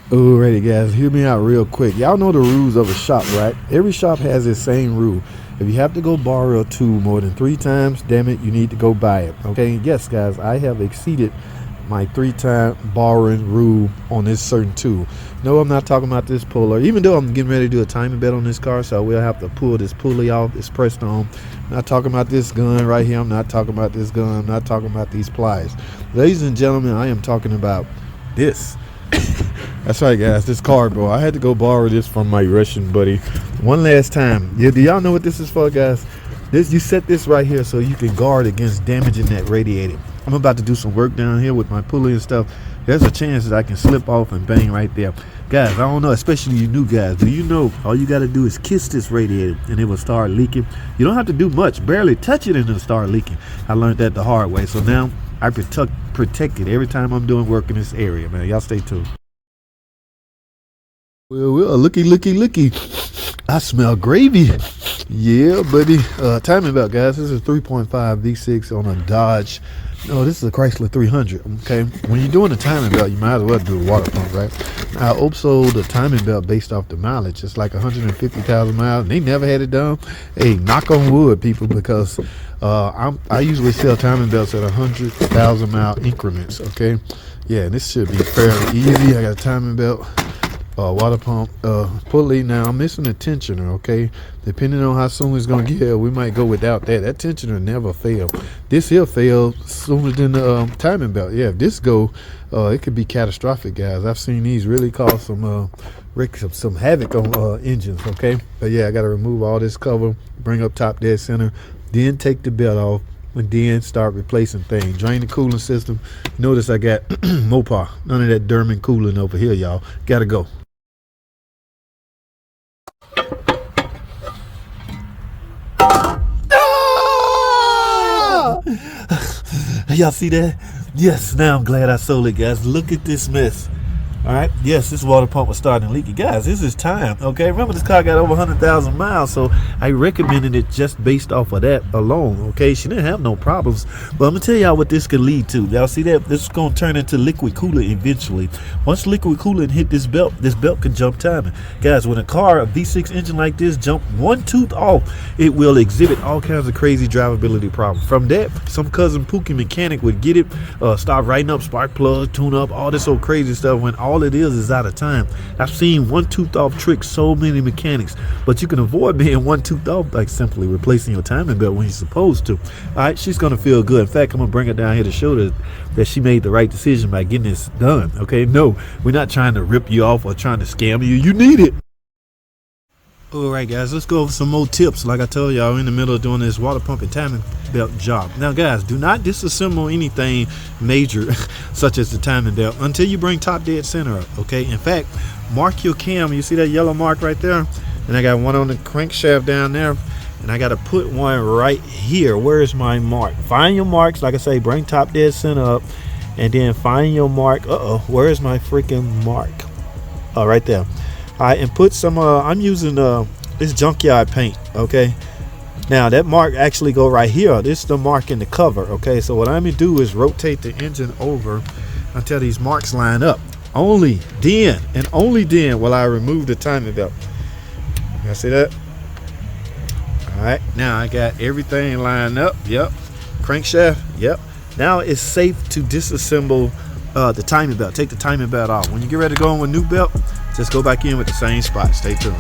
Alrighty guys, hear me out real quick. Y'all know the rules of a shop, right? Every shop has the same rule. If you have to go borrow a tool more than 3 times, damn it, you need to go buy it. Okay, yes guys, I have exceeded my 3-time borrowing rule on this certain tool. No, I'm not talking about this puller, even though I'm getting ready to do a timing belt on this car, so we'll have to pull this pulley off. It's pressed on. I'm not talking about this gun right here. I'm not talking about this gun. I'm not talking about these pliers. Ladies and gentlemen, I am talking about this. That's right guys, this cardboard. I had to go borrow this from my Russian buddy one last time. Yeah, do y'all know what this is for, guys? This, you set this right here so you can guard against damaging that radiator. I'm about to do some work down here with my pulley and stuff. There's a chance that I can slip off and bang right there. Guys, I don't know, especially you new guys, do you know all you got to do is kiss this radiator and it will start leaking? You don't have to do much, barely touch it and it'll start leaking. I learned that the hard way, so now I protect it every time I'm doing work in this area, man. Y'all stay tuned. Well, looky. I smell gravy. Yeah, buddy. Timing belt, guys. This is 3.5 V6 on a Dodge. No, this is a Chrysler 300. Okay, when you're doing a timing belt, you might as well do a water pump, right? I upsold the timing belt based off the mileage. It's like 150,000 miles. And they never had it done. Hey, knock on wood, people, because I usually sell timing belts at 100,000 mile increments. Okay, yeah, and this should be fairly easy. I got a timing belt. Water pump, pulley. Now I'm missing a tensioner. Okay, depending on how soon it's gonna get here, we might go without that. That tensioner never fail. This here failed sooner than the timing belt. Yeah, if this go, it could be catastrophic, guys. I've seen these really cause some havoc on engines. Okay, but yeah, I got to remove all this cover, bring up top dead center, then take the belt off, and then start replacing things. Drain the cooling system. Notice I got Mopar. None of that Derman cooling over here, y'all. Gotta go. Y'all see that? Yes, now I'm glad I sold it, guys. Look at this mess. All right, yes, this water pump was starting leaking. Guys, this is time, okay? Remember, this car got over 100,000 miles, so I recommended it just based off of that alone, okay? She didn't have no problems, but I'm gonna tell y'all what this could lead to. Y'all see that? This is gonna turn into liquid coolant eventually. Once liquid coolant hit this belt can jump timing. Guys, when a car, a V6 engine like this, jump one tooth off, it will exhibit all kinds of crazy drivability problems. From that, some cousin Pookie mechanic would get it, start writing up spark plugs, tune up, all this old crazy stuff when all it is out of time. I've seen one tooth off tricks so many mechanics, but you can avoid being one tooth off by simply replacing your timing belt when you're supposed to. All right, she's gonna feel good. In fact, I'm gonna bring her down here to show that she made the right decision by getting this done. Okay, no, we're not trying to rip you off or trying to scam you. You need it. All right, guys, let's go over some more tips. Like I told y'all, in the middle of doing this water pump and timing belt job. Now, guys, do not disassemble anything major, such as the timing belt, until you bring top dead center up, okay? In fact, mark your cam. You see that yellow mark right there? And I got one on the crankshaft down there, and I got to put one right here. Where's my mark? Find your marks. Like I say, bring top dead center up, and then find your mark. Where's my freaking mark? Oh, right there. All right, and put some I'm using this junkyard paint. Okay, now that mark actually go right here. This is the mark in the cover. Okay, so what I'm gonna do is rotate the engine over until these marks line up. Only then and only then will I remove the timing belt. You see that? All right, now I got everything lined up. Yep, crankshaft. Yep, now it's safe to disassemble the timing belt. Take the timing belt off. When you get ready to go on with a new belt, just go back in with the same spot. Stay tuned.